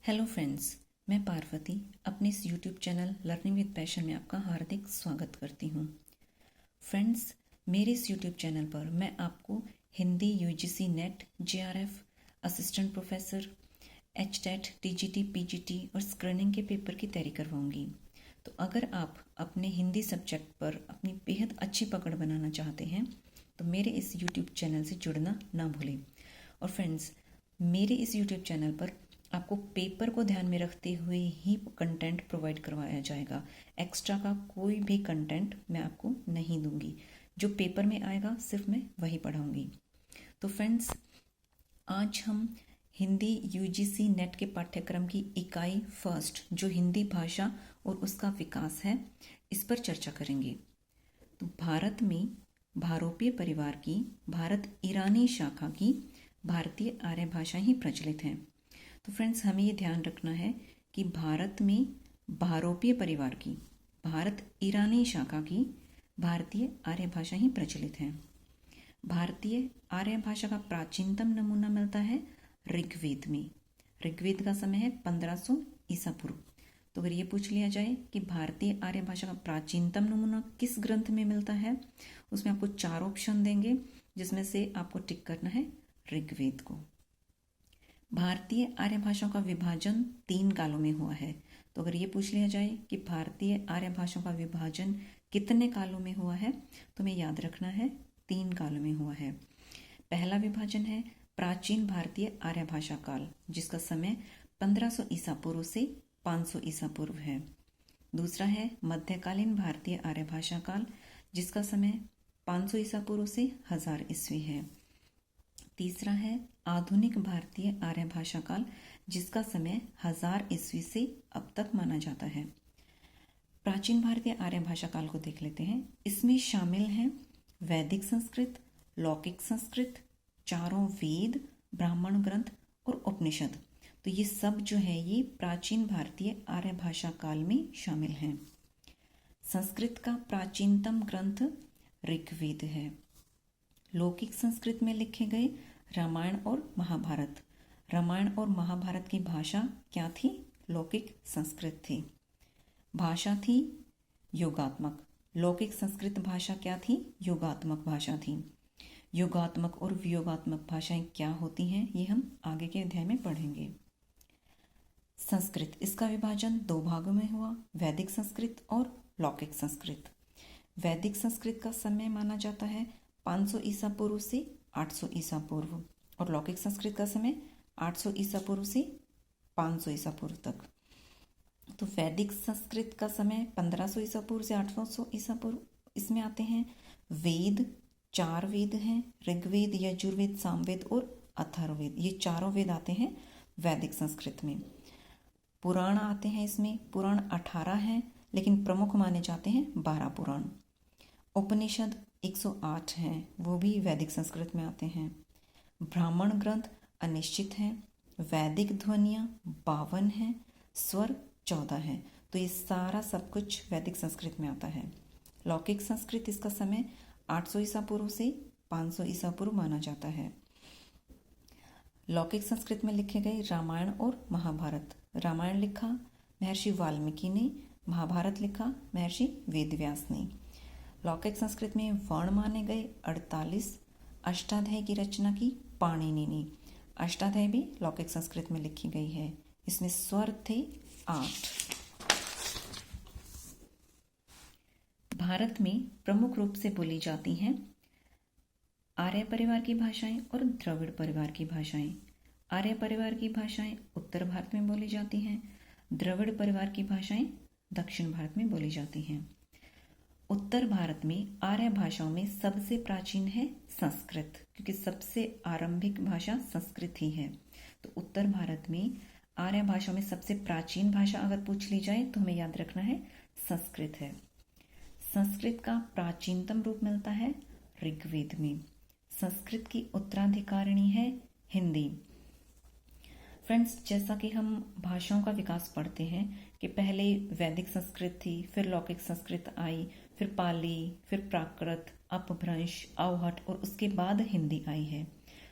Hello friends, मैं पार्वती अपने इस YouTube channel learning with passion में आपका हार्दिक स्वागत करती हूँ। फ्रेंड्स, मेरे इस यूट्यूब चैनल पर मैं आपको Hindi UGC net, JRF, assistant professor, HTET, TGT, PGT और स्क्रीनिंग के पेपर की तैयारी करवाऊंगी। तो अगर आप अपने हिंदी सब्जेक्ट पर अपनी बेहद अच्छी पकड़ बनाना चाहते हैं तो मेरे इस यूट्यूब चैनल से जुड़ना ना भूलें। और फ्रेंड्स, मेरे इस यूट्यूब चैनल पर आपको पेपर को ध्यान में रखते हुए ही कंटेंट प्रोवाइड करवाया जाएगा। एक्स्ट्रा का कोई भी कंटेंट मैं आपको नहीं दूंगी। जो पेपर में आएगा सिर्फ मैं वही पढ़ाऊंगी। तो फ्रेंड्स, आज हम हिंदी यूजीसी नेट के पाठ्यक्रम की इकाई फर्स्ट, जो हिंदी भाषा और उसका विकास है, इस पर चर्चा करेंगे। तो भारत में भारोपीय परिवार की भारत ईरानी शाखा की भारतीय आर्य भाषा ही प्रचलित है। तो फ्रेंड्स, हमें ये ध्यान रखना है कि भारत में भारोपीय परिवार की भारत ईरानी शाखा की भारतीय आर्य भाषा ही प्रचलित है। भारतीय आर्य भाषा का प्राचीनतम नमूना मिलता है ऋग्वेद में। ऋग्वेद का समय है 1500 ईसा पूर्व। तो अगर ये पूछ लिया जाए कि भारतीय आर्य भाषा का प्राचीनतम नमूना किस ग्रंथ में मिलता है, उसमें आपको 4 ऑप्शन देंगे, जिसमें से आपको टिक करना है ऋग्वेद को। भारतीय आर्य भाषाओं का विभाजन 3 कालों में हुआ है। तो अगर ये पूछ लिया जाए कि भारतीय आर्य भाषाओं का विभाजन कितने कालों में हुआ है, तो हमें याद रखना है 3 कालों में हुआ है। पहला विभाजन है प्राचीन भारतीय आर्य भाषा काल, जिसका समय 1500 ईसा पूर्व से 500 ईसा पूर्व है। दूसरा है मध्यकालीन भारतीय आर्य भाषा काल, जिसका समय 500 ईसा पूर्व से 1000 ईस्वी है। तीसरा है आधुनिक भारतीय आर्य भाषा काल, जिसका समय 1000 ईस्वी से अब तक माना जाता है। प्राचीन भारतीय आर्य भाषा काल को देख लेते हैं। इसमें शामिल हैं वैदिक संस्कृत, लौकिक संस्कृत, चारों वेद, ब्राह्मण ग्रंथ और उपनिषद। तो ये सब जो है ये प्राचीन भारतीय आर्य भाषा काल में शामिल हैं। संस्कृत का प्राचीनतम ग्रंथ ऋग्वेद है। लौकिक संस्कृत में लिखे गए रामायण और महाभारत। रामायण और महाभारत की भाषा क्या थी? लौकिक संस्कृत थी। भाषा थी योगात्मक। लौकिक संस्कृत भाषा क्या थी? योगात्मक भाषा थी। योगात्मक और वियोगात्मक भाषाएं क्या होती हैं, ये हम आगे के अध्याय में पढ़ेंगे। संस्कृत, इसका विभाजन 2 भागों में हुआ, वैदिक संस्कृत और लौकिक संस्कृत। वैदिक संस्कृत का समय माना जाता है 500 ईसा पूर्व से 800 ईसा पूर्व, और लौकिक संस्कृत का समय 800 ईसा पूर्व से 500 ईसा पूर्व तक। तो वैदिक संस्कृत का समय 1500 ईसा पूर्व से 800 ईसा पूर्व। इसमें आते हैं वेद, 4 वेद हैं, ऋग्वेद, यजुर्वेद, सामवेद और अथर्ववेद। ये चारों वेद आते हैं वैदिक संस्कृत में। पुराण आते हैं इसमें। पुराण 18 हैं, लेकिन प्रमुख माने जाते हैं 12 पुराण। उपनिषद 108 हैं, वो भी वैदिक संस्कृत में आते हैं। ब्राह्मण ग्रंथ अनिश्चित हैं। वैदिक ध्वनियाँ 52 हैं, स्वर 14 हैं। तो ये सारा सब कुछ वैदिक संस्कृत में आता है। लौकिक संस्कृत, इसका समय 800 ईसा पूर्व से 500 ईसा पूर्व माना जाता है। लौकिक संस्कृत में लिखे गए रामायण और महाभारत। रामायण लिखा महर्षि वाल्मीकि ने, महाभारत लिखा महर्षि वेदव्यास ने। लौकिक संस्कृत में वर्ण माने गए 48। अष्टाध्यायी की रचना की पाणिनि ने। अष्टाध्यायी भी लौकिक संस्कृत में लिखी गई है। इसमें स्वर थे 8। भारत में प्रमुख रूप से बोली जाती हैं आर्य परिवार की भाषाएं और द्रविड़ परिवार की भाषाएं। आर्य परिवार की भाषाएं उत्तर भारत में बोली जाती हैं। द्रविड़ परिवार की भाषाएं दक्षिण भारत में बोली जाती हैं। उत्तर भारत में आर्य भाषाओं में सबसे प्राचीन है संस्कृत, क्योंकि सबसे आरंभिक भाषा संस्कृत ही है। तो उत्तर भारत में आर्य भाषाओं में सबसे प्राचीन भाषा अगर पूछ ली जाए तो हमें याद रखना है संस्कृत है। संस्कृत का प्राचीनतम रूप मिलता है ऋग्वेद में। संस्कृत की उत्तराधिकारिणी है हिंदी। फ्रेंड्स, जैसा कि हम भाषाओं का विकास पढ़ते हैं कि पहले वैदिक संस्कृत थी, फिर लौकिक संस्कृत आई, फिर पाली, फिर प्राकृत, अपभ्रंश, अवहट और उसके बाद हिंदी आई है।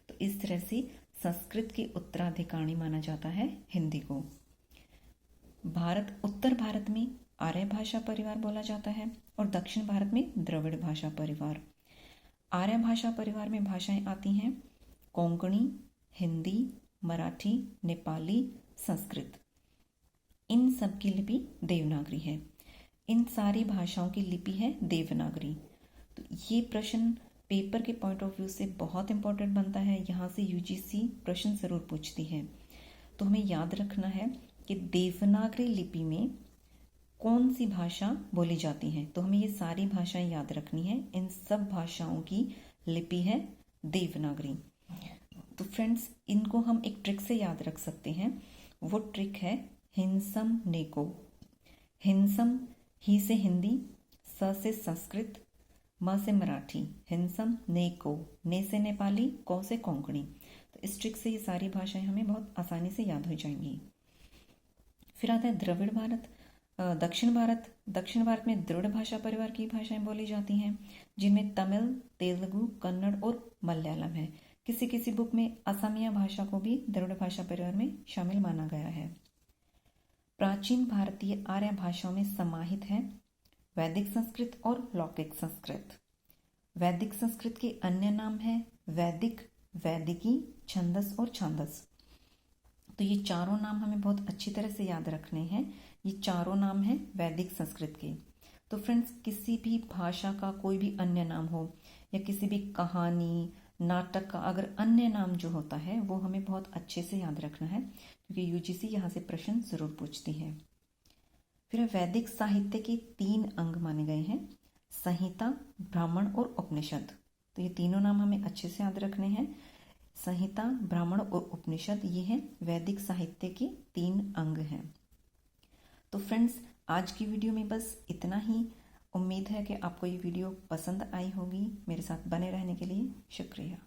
तो इस तरह से संस्कृत की उत्तराधिकारी माना जाता है हिंदी को। उत्तर भारत में आर्य भाषा परिवार बोला जाता है और दक्षिण भारत में द्रविड़ भाषा परिवार। आर्य भाषा परिवार में भाषाएं आती हैं कोंकणी, हिंदी, मराठी, नेपाली, संस्कृत। इन सब की लिपि देवनागरी है। इन सारी भाषाओं की लिपि है देवनागरी। तो ये प्रश्न पेपर के पॉइंट ऑफ व्यू से बहुत इंपॉर्टेंट बनता है। यहाँ से यूजीसी प्रश्न जरूर पूछती है। तो हमें याद रखना है कि देवनागरी लिपि में कौन सी भाषा बोली जाती है। तो हमें ये सारी भाषाएं याद रखनी है। इन सब भाषाओं की लिपि है देवनागरी। तो फ्रेंड्स, इनको हम एक ट्रिक से याद रख सकते हैं। वो ट्रिक है हिंसम नेको। हिंसम, ही से हिंदी, स से संस्कृत, म से मराठी। हिंसम नेको, ने से नेपाली, को से कोंकणी। तो इस ट्रिक से ये सारी भाषाएं हमें बहुत आसानी से याद हो जाएंगी। फिर आता है द्रविड़ भारत, दक्षिण भारत। दक्षिण भारत में द्रविड़ भाषा परिवार की भाषाएं बोली जाती हैं, जिनमें तमिल, तेलुगु, कन्नड़ और मलयालम है। किसी किसी बुक में असमिया भाषा को भी द्रविड़ भाषा परिवार में शामिल माना गया है। प्राचीन भारतीय आर्य भाषाओं में समाहित है वैदिक संस्कृत और लौकिक संस्कृत। वैदिक संस्कृत के अन्य नाम है वैदिक, वैदिकी, छंदस और छांदस। तो ये चारों नाम हमें बहुत अच्छी तरह से याद रखने हैं। ये चारों नाम हैं वैदिक संस्कृत के। तो फ्रेंड्स, किसी भी भाषा का कोई भी अन्य नाम हो या किसी भी कहानी, नाटक का अगर अन्य नाम जो होता है वो हमें बहुत अच्छे से याद रखना है, क्योंकि यूजीसी यहाँ से प्रश्न जरूर पूछती है। फिर वैदिक साहित्य के 3 अंग माने गए हैं, संहिता, ब्राह्मण और उपनिषद। तो ये तीनों नाम हमें अच्छे से याद रखने हैं। संहिता, ब्राह्मण और उपनिषद, ये हैं वैदिक साहित्य के 3 अंग हैं। तो फ्रेंड्स, आज की वीडियो में बस इतना ही। उम्मीद है कि आपको ये वीडियो पसंद आई होगी। मेरे साथ बने रहने के लिए शुक्रिया।